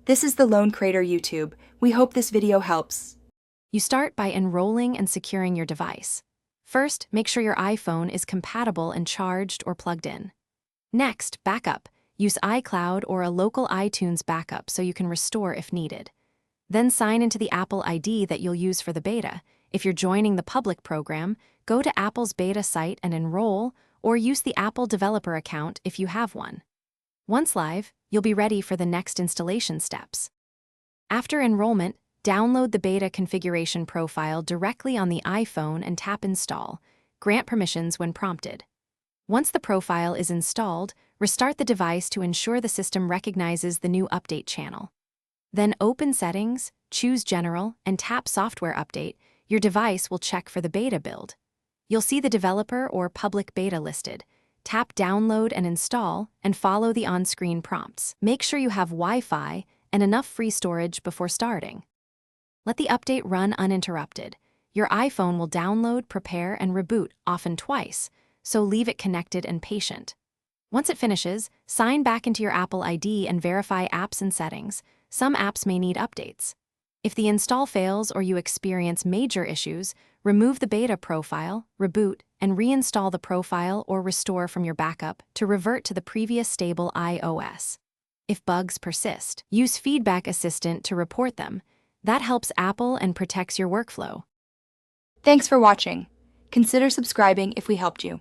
This is the Lone Crater YouTube. We hope this video helps. You start by enrolling and securing your device. First, make sure your iPhone is compatible and charged or plugged in. Next, backup. Use iCloud or a local iTunes backup so you can restore if needed. Then sign into the Apple ID that you'll use for the beta. If you're joining the public program, go to Apple's beta site and enroll, or use the Apple developer account if you have one. Once live, you'll be ready for the next installation steps. After enrollment, download the beta configuration profile directly on the iPhone and tap Install. Grant permissions when prompted. Once the profile is installed, restart the device to ensure the system recognizes the new update channel. Then open Settings, choose General, and tap Software Update. Your device will check for the beta build. You'll see the developer or public beta listed. Tap Download and Install, and follow the on-screen prompts. Make sure you have Wi-Fi and enough free storage before starting. Let the update run uninterrupted. Your iPhone will download, prepare, and reboot, often twice, so leave it connected and patient. Once it finishes, sign back into your Apple ID and verify apps and settings. Some apps may need updates. If the install fails or you experience major issues, remove the beta profile, reboot, and reinstall the profile or restore from your backup to revert to the previous stable iOS. If bugs persist, use Feedback Assistant to report them. That helps Apple and protects your workflow. Thanks for watching. Consider subscribing if we helped you.